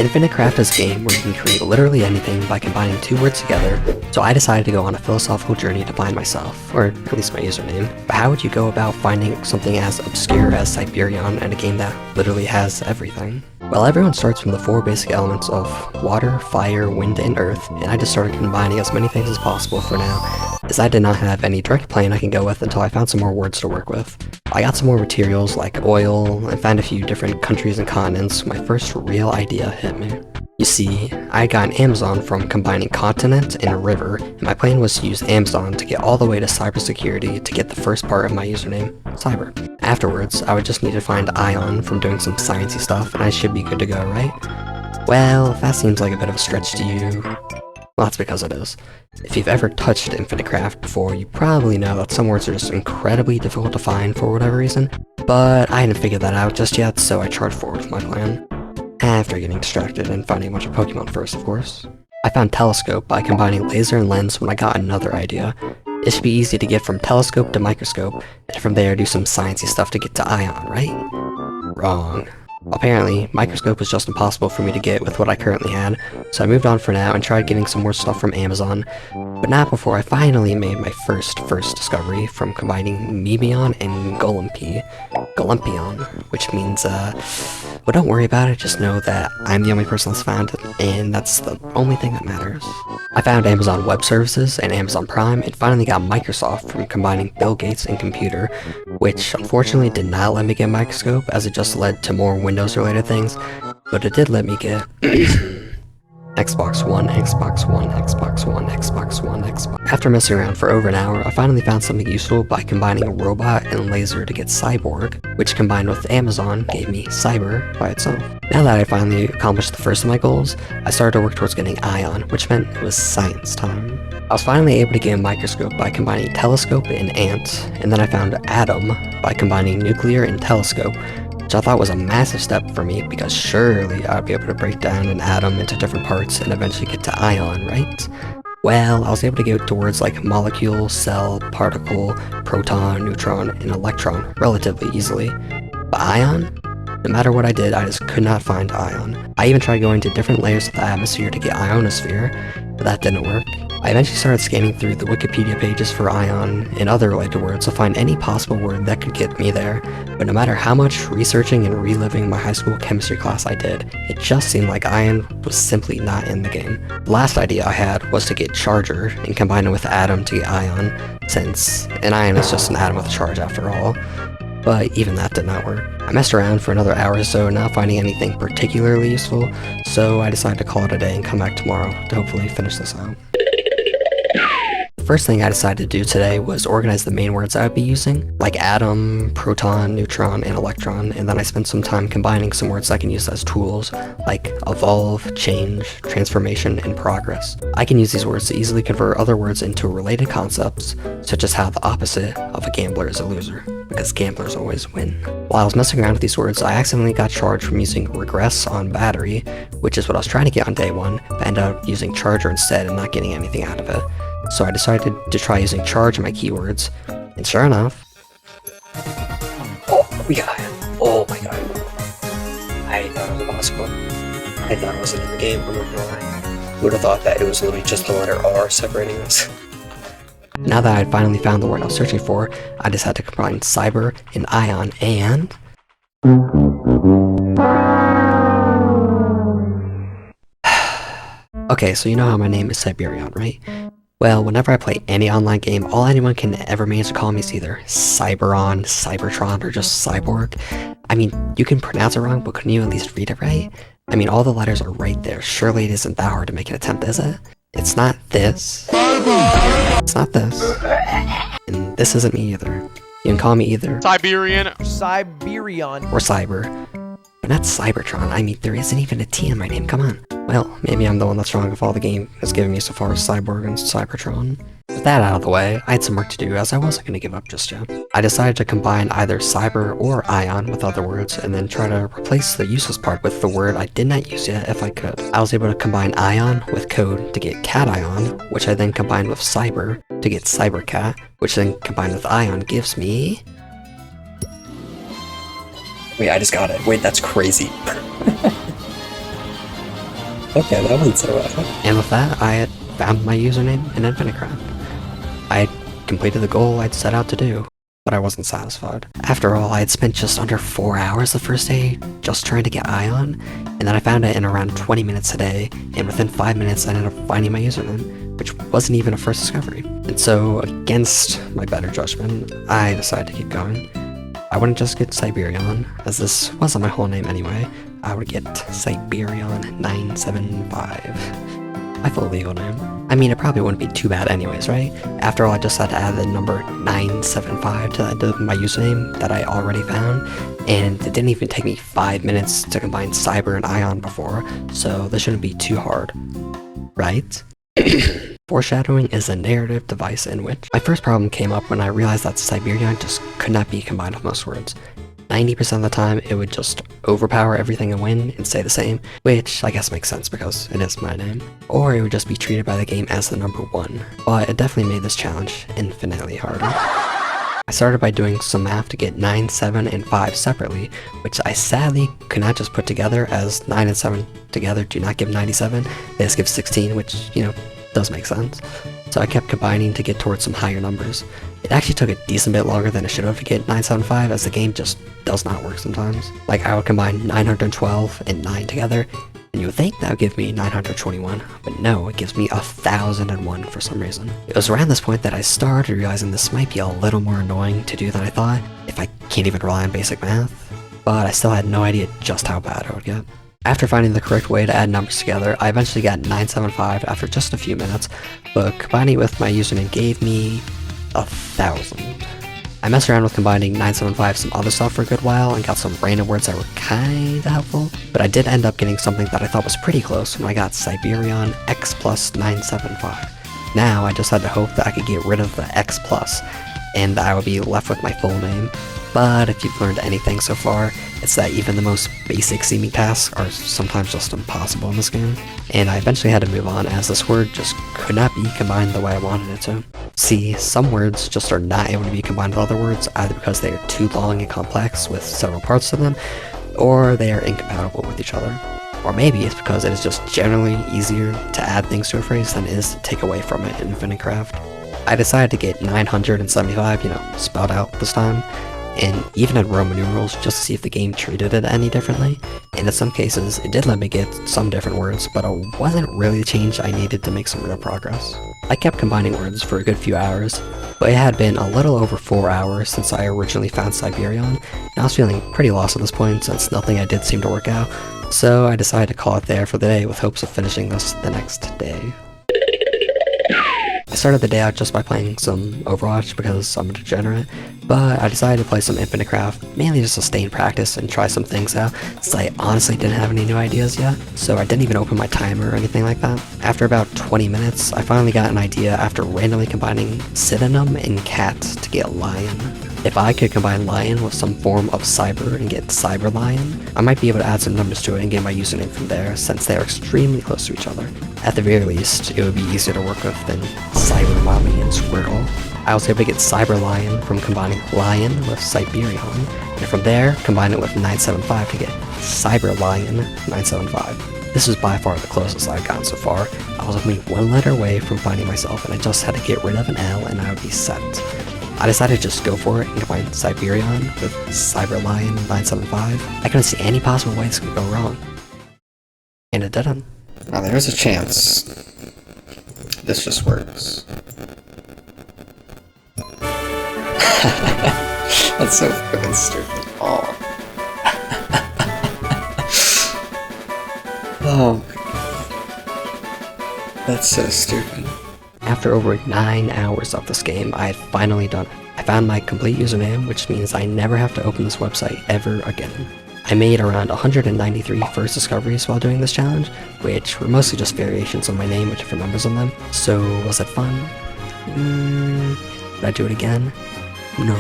Infinitecraft is a game where you can create literally anything by combining two words together, so I decided to go on a philosophical journey to find myself, or at least my username. But how would you go about finding something as obscure as Cyberion in a game that literally has everything? Well, everyone starts from the four basic elements of water, fire, wind, and earth, and I just started combining as many things as possible for now, as I did not have any direct plan I can go with until I found some more words to work with. I got some more materials like oil, and found a few different countries and continents, so my first real idea hit me. You see, I got an Amazon from combining continent and a river, and my plan was to use Amazon to get all the way to cybersecurity to get the first part of my username, cyber. Afterwards, I would just need to find ion from doing some sciencey stuff, and I should be good to go, right? Well, if that seems like a bit of a stretch to you, well, that's because it is. If you've ever touched Infinitecraft before, you probably know that some words are just incredibly difficult to find for whatever reason, but I hadn't figured that out just yet, so I charged forward with my plan. After getting distracted and finding a bunch of Pokemon first, of course. I found telescope by combining laser and lens when I got another idea. It should be easy to get from telescope to microscope, and from there do some sciencey stuff to get to ion, right? Wrong. Apparently, microscope was just impossible for me to get with what I currently had, so I moved on for now and tried getting some more stuff from Amazon, but not before I finally made my first discovery from combining Mebion and Golumpion, which means, well, don't worry about it, just know that I'm the only person that's found it, and that's the only thing that matters. I found Amazon Web Services and Amazon Prime, and finally got Microsoft from combining Bill Gates and computer, which unfortunately did not let me get microscope, as it just led to more Windows-related things, but it did let me get Xbox One, Xbox One, Xbox One, Xbox One, Xbox. After messing around for over an hour, I finally found something useful by combining a robot and laser to get cyborg, which combined with Amazon gave me cyber by itself. Now that I finally accomplished the first of my goals, I started to work towards getting ion, which meant it was science time. I was finally able to get a microscope by combining telescope and ant, and then I found atom by combining nuclear and telescope, which I thought was a massive step for me because surely I'd be able to break down an atom into different parts and eventually get to ion, right? Well, I was able to get to words like molecule, cell, particle, proton, neutron, and electron relatively easily. But ion? No matter what I did, I just could not find ion. I even tried going to different layers of the atmosphere to get ionosphere, but that didn't work. I eventually started scanning through the Wikipedia pages for ion and other related words to find any possible word that could get me there, but no matter how much researching and reliving my high school chemistry class I did, it just seemed like ion was simply not in the game. The last idea I had was to get charger and combine it with atom to get ion, since an ion is just an atom with a charge after all. But even that did not work. I messed around for another hour or so, not finding anything particularly useful, so I decided to call it a day and come back tomorrow to hopefully finish this out. The first thing I decided to do today was organize the main words I would be using, like atom, proton, neutron, and electron, and then I spent some time combining some words I can use as tools, like evolve, change, transformation, and progress. I can use these words to easily convert other words into related concepts, such as how the opposite of a gambler is a loser, because gamblers always win. While I was messing around with these words, I accidentally got charged from using regress on battery, which is what I was trying to get on day one, but ended up using charger instead and not getting anything out of it. So I decided to try using charge in my keywords, and sure enough... Oh, we got it! Oh my god. I thought it was possible. I thought it wasn't in the game, I'm not gonna lie. Would have thought that it was literally just the letter R separating us. Now that I had finally found the word I was searching for, I just had to combine cyber and ion, and... Okay, so you know how my name is Cyberion, right? Well, whenever I play any online game, all anyone can ever manage to call me is either Cyberon, Cybertron, or just Cyborg. I mean, you can pronounce it wrong, but couldn't you at least read it right? I mean, all the letters are right there. Surely it isn't that hard to make an attempt, is it? It's not this. It's not this. And this isn't me either. You can call me either Cyberion, or Cyber. But not Cybertron. I mean, there isn't even a T in my name, come on. Well, maybe I'm the one that's wrong if all the game has given me so far as Cyborg and Cybertron. With that out of the way, I had some work to do as I wasn't going to give up just yet. I decided to combine either cyber or ion with other words and then try to replace the useless part with the word I did not use yet if I could. I was able to combine ion with code to get cation, which I then combined with cyber to get cybercat, which then combined with ion gives me... Wait, I just got it. Wait, that's crazy. Okay, that wasn't so bad. And with that, I had found my username in infinitecraft. I had completed the goal I'd set out to do, but I wasn't satisfied. After all, I had spent just under 4 hours the first day just trying to get Ion, and then I found it in around 20 minutes a day, and within 5 minutes I ended up finding my username, which wasn't even a first discovery. And so, against my better judgment, I decided to keep going. I wouldn't just get Cyberion, as this wasn't my whole name anyway. I would get Cyberion 975. My full legal name. I mean, it probably wouldn't be too bad anyways, right? After all, I just had to add the number 975 to the end of my username that I already found, and it didn't even take me 5 minutes to combine Cyber and Ion before, so this shouldn't be too hard, right? Foreshadowing is a narrative device in which my first problem came up when I realized that Cyberion just could not be combined with most words. 90% of the time, it would just overpower everything and win and stay the same, which I guess makes sense because it is my name. Or it would just be treated by the game as the number 1, but it definitely made this challenge infinitely harder. I started by doing some math to get 9, 7, and 5 separately, which I sadly could not just put together, as 9 and 7 together do not give 97, they just give 16, which, you know, does make sense. So I kept combining to get towards some higher numbers. It actually took a decent bit longer than it should have to get 975, as the game just does not work sometimes. Like, I would combine 912 and 9 together, and you would think that would give me 921, but no, it gives me 1001 for some reason. It was around this point that I started realizing this might be a little more annoying to do than I thought, if I can't even rely on basic math, but I still had no idea just how bad I would get. After finding the correct way to add numbers together, I eventually got 975 after just a few minutes, but combining it with my username gave me 1000. I messed around with combining 975 with some other stuff for a good while and got some random words that were kinda helpful, but I did end up getting something that I thought was pretty close when I got Cyberion X plus 975. Now I just had to hope that I could get rid of the X plus, and that I would be left with my full name. But if you've learned anything so far, it's that even the most basic seeming tasks are sometimes just impossible in this game. And I eventually had to move on, as this word just could not be combined the way I wanted it to. See, some words just are not able to be combined with other words, either because they are too long and complex with several parts to them, or they are incompatible with each other. Or maybe it's because it is just generally easier to add things to a phrase than it is to take away from it in infinitecraft. I decided to get 975, spelled out this time, and even in Roman numerals just to see if the game treated it any differently, and in some cases it did let me get some different words, but it wasn't really the change I needed to make some real progress. I kept combining words for a good few hours, but it had been a little over 4 hours since I originally found Cyberion, and I was feeling pretty lost at this point since nothing I did seemed to work out, so I decided to call it there for the day with hopes of finishing this the next day. I started the day out just by playing some Overwatch because I'm a degenerate, but I decided to play some infinitecraft, mainly just to stay in practice and try some things out, since I honestly didn't have any new ideas yet, so I didn't even open my timer or anything like that. After about 20 minutes, I finally got an idea after randomly combining synonym and cat to get lion. If I could combine lion with some form of cyber and get cyber lion, I might be able to add some numbers to it and get my username from there, since they are extremely close to each other. At the very least, it would be easier to work with than cyber mommy and squirrel. I was able to get cyber lion from combining lion with Cyberion, and from there, combine it with 975 to get cyber lion 975. This was by far the closest I've gotten so far. I was only one letter away from finding myself, and I just had to get rid of an L and I would be set. I decided to just go for it and combine Cyberion with Cyberlion 975. I couldn't see any possible way this could go wrong. And it didn't. Now there's a chance this just works. That's so fucking stupid. Oh. Oh my god. That's so stupid. After over 9 hours of this game, I had finally done it. I found my complete username, which means I never have to open this website ever again. I made around 193 first discoveries while doing this challenge, which were mostly just variations of my name with different numbers on them. So, was it fun? Would I do it again? No.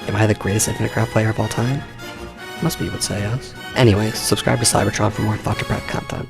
Am I the greatest infinitecraft player of all time? Most people would say yes. Anyways, subscribe to Cybertron for more thought-to-prep content.